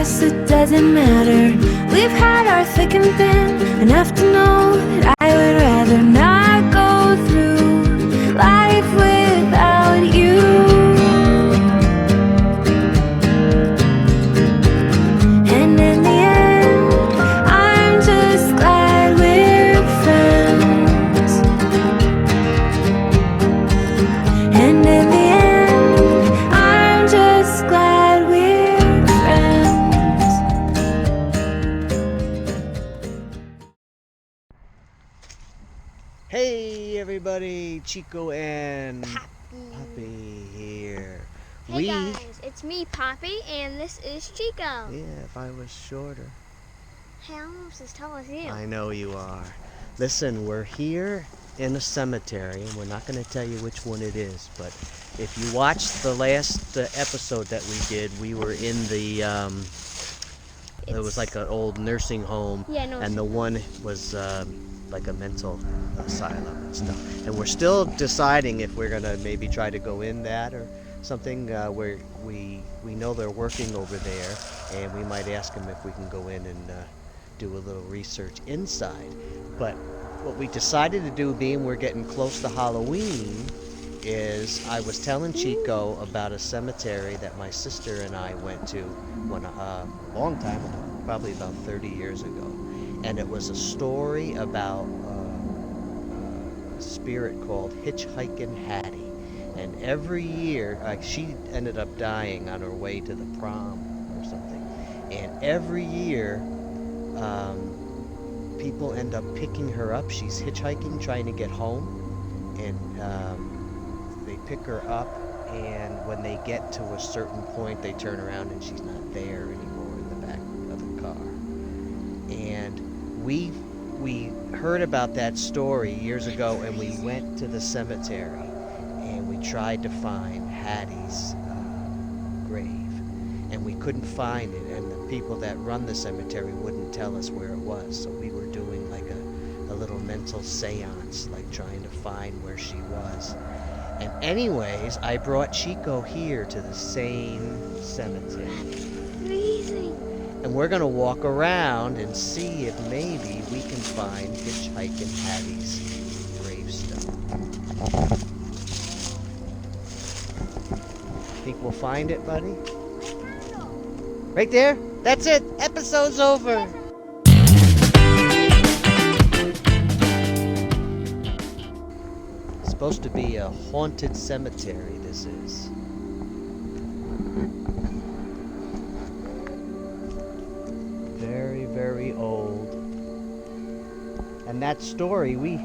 us it doesn't matter. We've had our thick and thin, enough to know that I would rather not go through life without you. And in the end, I'm just glad we're friends. And in the end, I'm just glad we're friends. Hey everybody, Chico and Poppy here. Hey guys, it's me, Poppy, and this is Chico. Yeah, if I was shorter. Hey, I'm almost as tall as you. I know you are. Listen, we're here in a cemetery, and we're not going to tell you which one it is, but if you watched the last episode that we did, we were in the, it was like an old nursing home, and the one was like a mental asylum and stuff. And we're still deciding if we're going to maybe try to go in that or something where we know they're working over there, and we might ask them if we can go in and do a little research inside. But what we decided to do, being we're getting close to Halloween, is I was telling Chico about a cemetery that my sister and I went to a long time ago, probably about 30 years ago. And it was a story about a spirit called Hitchhiking Hattie. And every year, she ended up dying on her way to the prom or something. And every year, people end up picking her up. She's hitchhiking, trying to get home. And they pick her up, and when they get to a certain point, they turn around and she's not there anymore in the back of the car. And we heard about that story years ago, and we went to the cemetery and we tried to find Hattie's grave, and we couldn't find it, and the people that run the cemetery wouldn't tell us where it was, so we were doing like a little mental seance, like trying to find where she was. And anyways, I brought Chico here to the same cemetery. Amazing. And we're going to walk around and see if maybe we can find Hitchhiking Hattie's gravestone. Think we'll find it, buddy? Right there? That's it. Episode's over. It's supposed to be a haunted cemetery, this is. Very, very old. And that story, we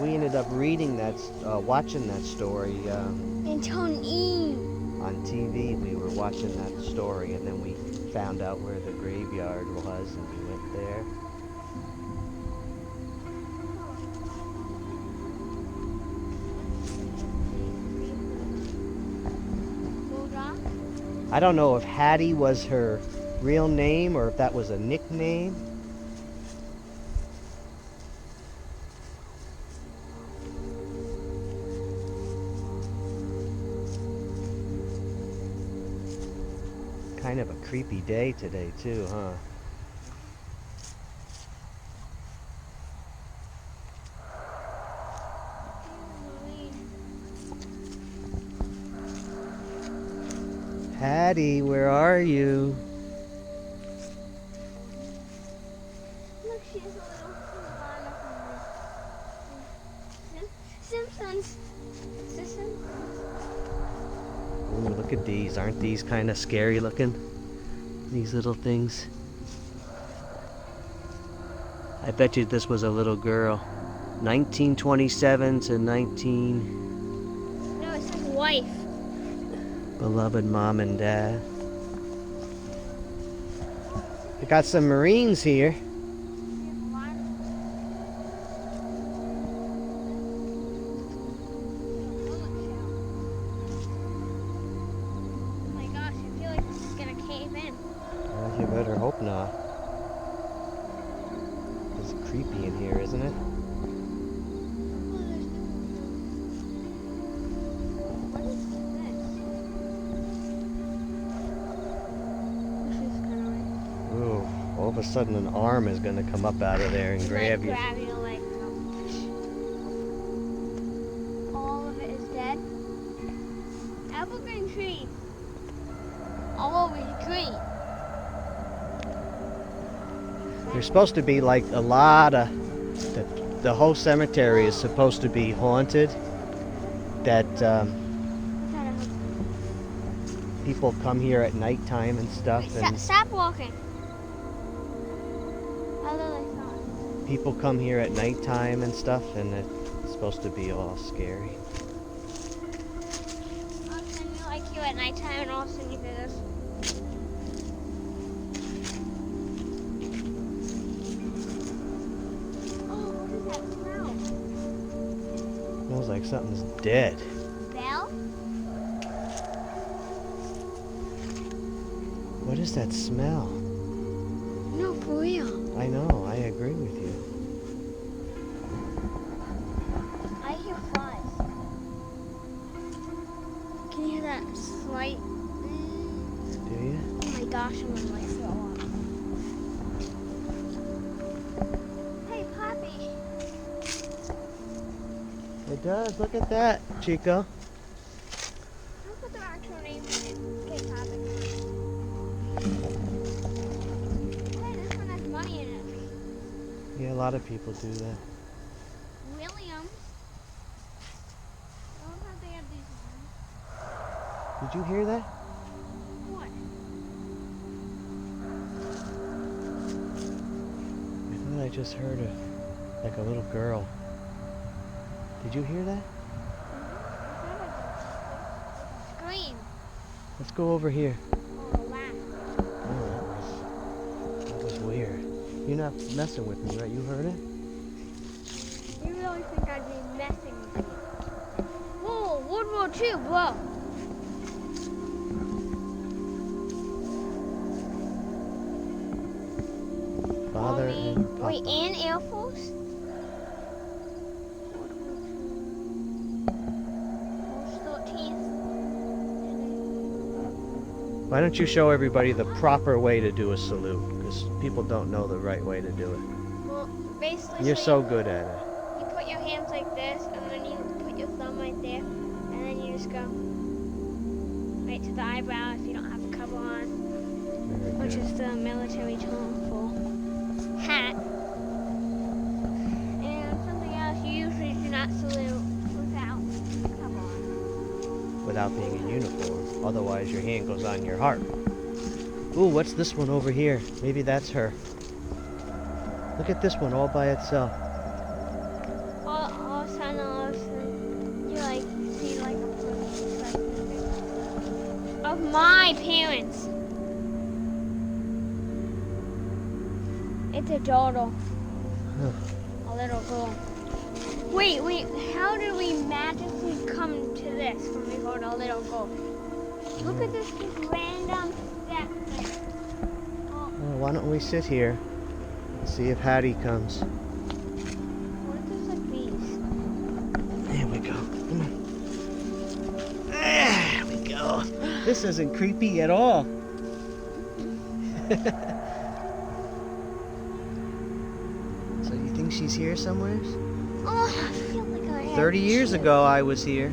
ended up reading that, watching that story And Tony. on TV. We were watching that story, and then we found out where the graveyard was, and we went there. I don't know if Hattie was her real name or if that was a nickname. Kind of a creepy day today too, huh? Hattie, where are you? Look, she has a little line up on Simpsons. Ooh, look at these. Aren't these kind of scary looking? These little things. I bet you this was a little girl. 1927 to 19... No, it says wife. Beloved mom and dad. We got some Marines here. Oh my gosh, I feel like this is gonna cave in. Well, you better hope not. It's creepy in here, isn't it? What is this? This is kind of like... all of a sudden an arm is going to come up out of there and grab you. Grab you like, all of it is dead. Evergreen tree. All over the tree. There's supposed to be like a lot of, the whole cemetery is supposed to be haunted. That people come here at nighttime and stuff. And Stop walking. I literally saw it. people come here at nighttime and stuff, and it's supposed to be all scary. All of a sudden you like you at nighttime and all of a sudden you hear this. Oh, what is that smell? Smells like something's dead. Bell? What is that smell? No, for real. I know, I agree with you. I hear flies. Can you hear that slight? Do you? Oh my gosh, I'm gonna like throw up. Hey, Poppy. It does. Look at that, Chico. I'll put the actual name in it. Okay, Poppy. Hey, this one has money in it. Yeah, a lot of people do that. Williams. I love how they have these ones. Did you hear that? What? I thought I just heard like a little girl. Did you hear that? Scream. Let's go over here. Oh, laugh. Oh, that was weird. You're not messing with me, right? You heard it? You really think I'd be messing with you? Whoa, World War II, whoa. Father and Papa. Wait, and Air Force? March 13th. Why don't you show everybody the proper way to do a salute? Because people don't know the right way to do it. Well, basically, You're so good at it. you put your hands like this, and then you put your thumb right there, and then you just go right to the eyebrow if you don't have a cover on, Very which good. is the military term for hat. And something else, you usually do not salute without a cover on. Without being in uniform. Otherwise, your hand goes on your heart. Ooh, what's this one over here? Maybe that's her. Look at this one all by itself. All of a sudden, you like see like a of my parents. It's a dodo. A little girl. Wait, how did we magically come to this when we got a little girl? Look at this just random step thing. Oh, Well, why don't we sit here and see if Hattie comes? what if there's like these? There we go. Come on. There we go. This isn't creepy at all. So you think she's here somewhere? Oh, I feel like I have 30 years ago I was here.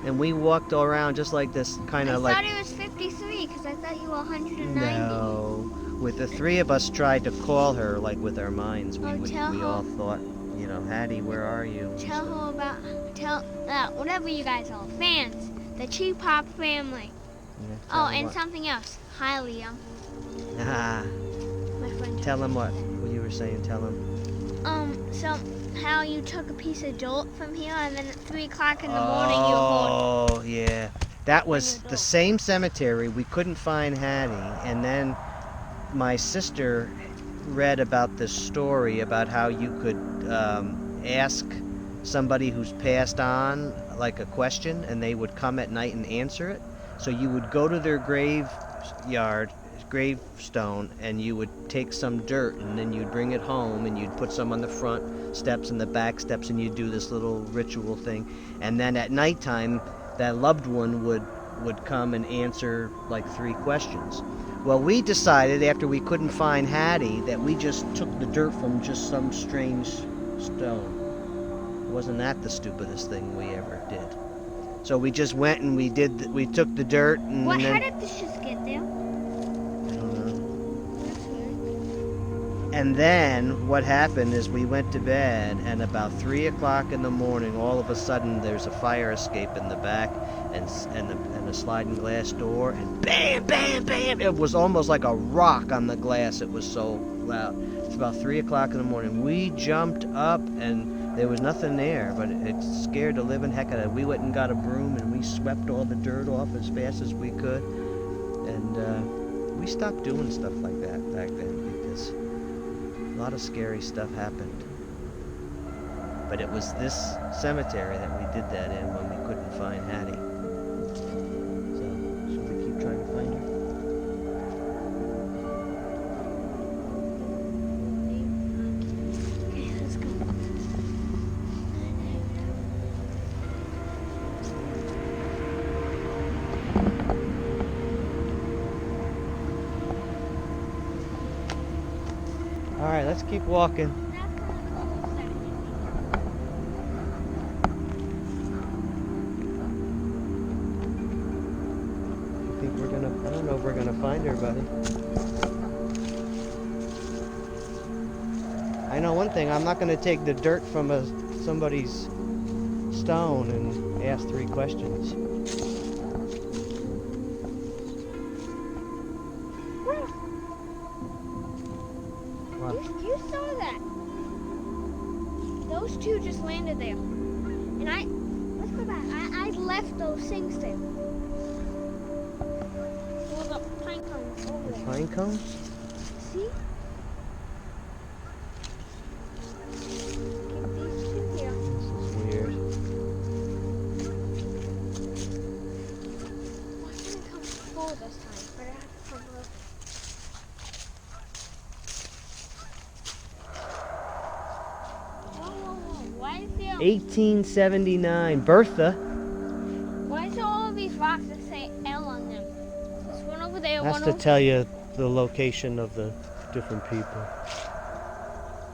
And we walked all around just like this, kind I of thought like... it was 53 because I thought you were 190. No. With the three of us tried to call her, like with our minds. We tell her. all thought, you know, Hattie, where are you? Tell her about, whatever you guys are, fans, the Cheap Pop family. Yeah, Oh, them and what? something else. Hi, Liam, Ah, my friend. tell them what? What you were saying, tell them. So how you took a piece of dirt from here, and then at 3 o'clock in the morning you called. Oh, yeah. That was your the door. same cemetery. We couldn't find Hattie. And then my sister read about this story about how you could ask somebody who's passed on, like a question, and they would come at night and answer it. So you would go to their gravestone, and you would take some dirt, and then you'd bring it home, and you'd put some on the front steps and the back steps, and you'd do this little ritual thing. And then at nighttime, that loved one would would come and answer like 3 questions. Well, we decided after we couldn't find Hattie that we just took the dirt from just some strange stone. Wasn't that the stupidest thing we ever did? So we just went and we took the dirt and What? then, How did this just get there? I don't know. That's weird. And then what happened is we went to bed, and about 3 o'clock in the morning, all of a sudden there's a fire escape in the back, and a sliding glass door, and bam, bam, bam! It was almost like a rock on the glass. It was so loud. It's about 3 o'clock in the morning. We jumped up, and there was nothing there, but it scared the living heck out of it. We went and got a broom, and we swept all the dirt off as fast as we could, and we stopped doing stuff like that back then because a lot of scary stuff happened. But it was this cemetery that we did that in when we couldn't find Hattie. So, should we keep trying to find her? Okay, let's go. Alright, let's keep walking. I don't know if we're gonna find her, buddy. I know one thing, I'm not gonna take the dirt from somebody's stone and ask 3 questions. What? You saw that. Those 2 just landed there. And let's go back. I left those things there. Well, the pine cones over there. Pine cones? See? Get these 2 here. This is weird. Well, I didn't come full this time, but I have to come up. Whoa. Why is there 1879, Bertha. Why is there all of these rocks that say L on them? There's one over there, That's one to over tell you the location of the different people.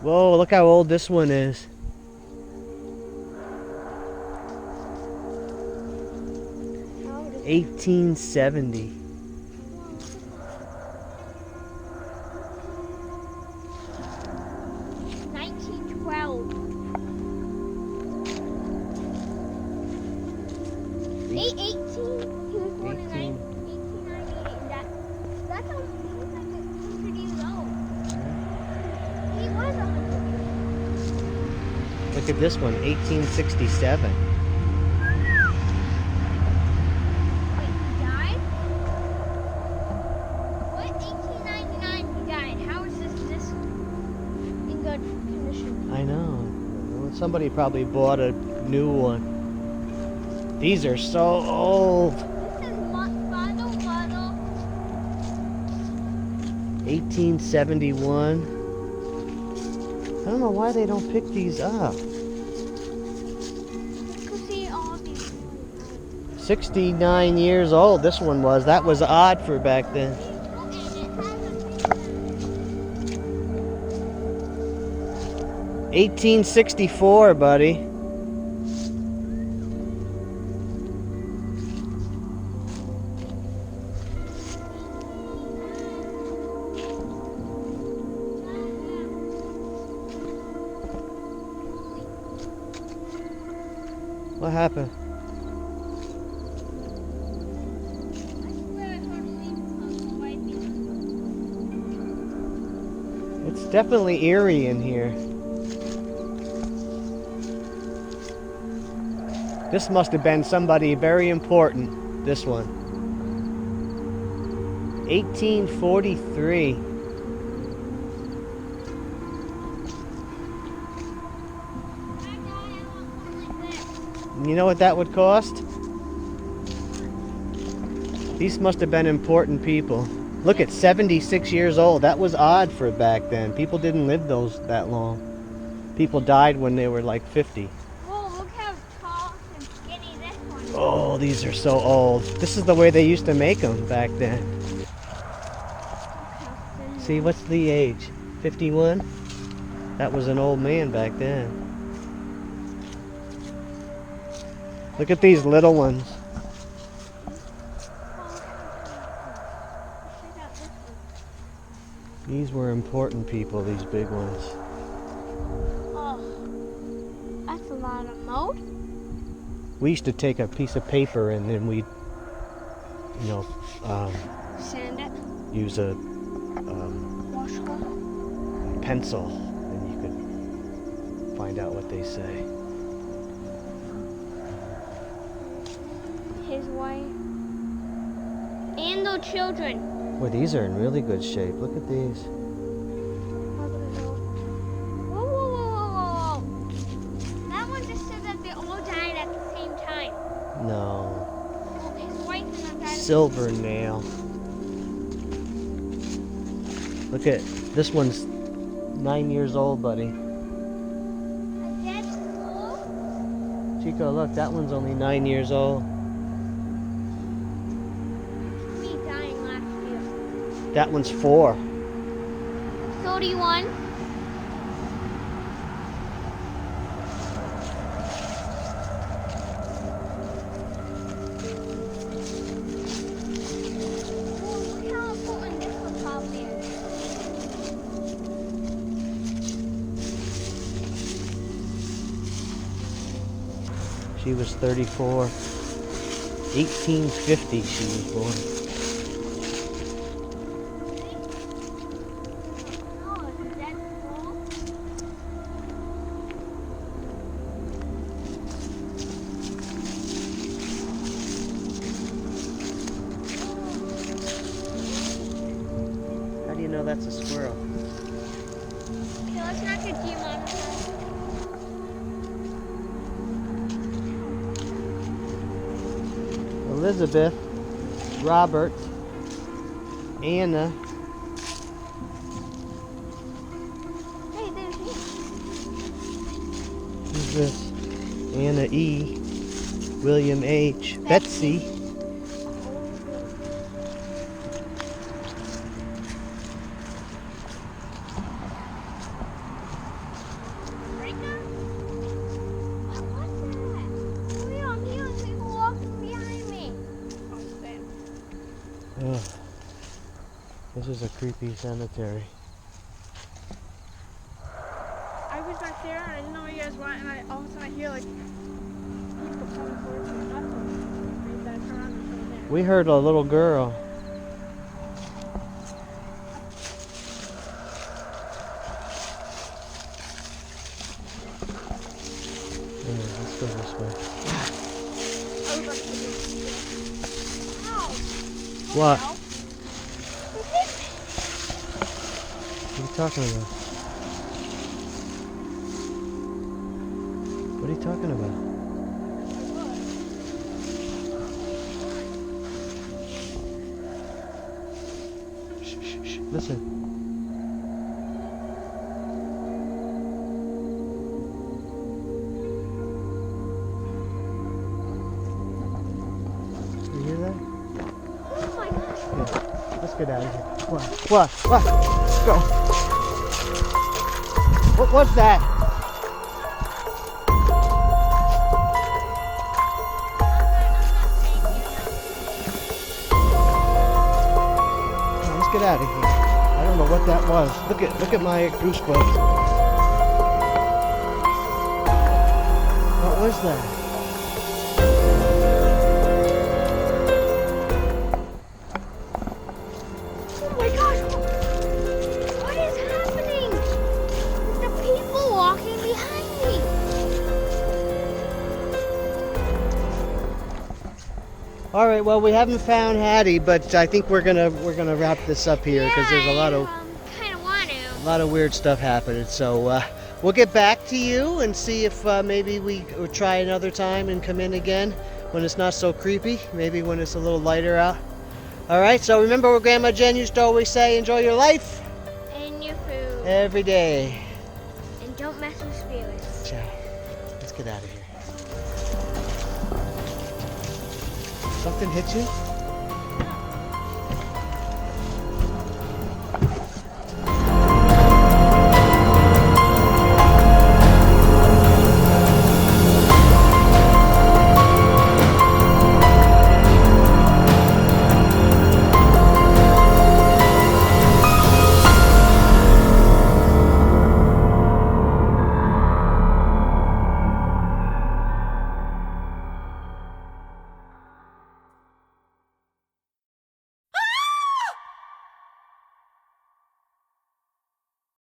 Whoa, look how old this one is. How old is it? 1870. 1912. 18. He was born in 1898. That's how he was like 100 years old. He was 100 years old. Look at this one, 1867. Wait, he died? What? 1899 he died. How is this in good condition? I know. Well, somebody probably bought a new one. These are so old. This is Bottle. 1871. I don't know why they don't pick these up. You can see all these. 69 years old this one was. That was odd for back then. 1864, buddy. What happened? It's definitely eerie in here. This must have been somebody very important, this one. 1843. You know what that would cost? These must have been important people. Look at 76 years old. That was odd for back then. People didn't live that long. People died when they were like 50. Whoa, look how tall and skinny this one is. Oh, these are so old. This is the way they used to make them back then. See, what's the age? 51? That was an old man back then. Look at these little ones. These were important people, these big ones. Oh, that's a lot of mold. We used to take a piece of paper and then we'd, Sand it. use a Washcloth. pencil and you could find out what they say. His wife. And the children. Boy, these are in really good shape. Look at these. Whoa. That one just said that they all died at the same time. No. Well, his wife and them died. Silver nail. Look at this one's 9 years old, buddy. A dead soul? Chico, look, that one's only 9 years old. Me dying last year. That one's 4. 31. Look how important this one probably is. She was 34. 1850 she was born. Oh, it's a dead soul? How do you know that's a squirrel? Okay, let's not get demonetized. Elizabeth, Robert, Anna. Hey, there's me. Who's this? Anna E. William H. Betsy. Right now? What was that? Come here, I'm hearing people walking behind me. Ugh. This is a creepy cemetery. I was back there and I didn't know where you guys were, and all of a sudden I hear like people coming towards me. Nothing. I turn around and they're there. We heard a little girl. Let's go this way. I was like, Ow! What? Ow. What are you talking about? What are you talking about? Shh, shh, shh. Listen. You hear that? Oh my gosh. Yeah. Let's get out of here. What? Let's go. What was that? Let's get out of here. I don't know what that was. Look at my goosebumps. What was that? Oh my gosh. What is happening? The people walking behind me. All right. Well, we haven't found Hattie, but I think we're gonna wrap this up here because there's a lot of kind of want to. weird stuff happening. So we'll get back to you and see if maybe we would try another time and come in again when it's not so creepy. Maybe when it's a little lighter out. All right. So remember what Grandma Jen used to always say: enjoy your life And your food. every day. And don't mess with spirits. Ciao. Let's get out of here. Something hit you?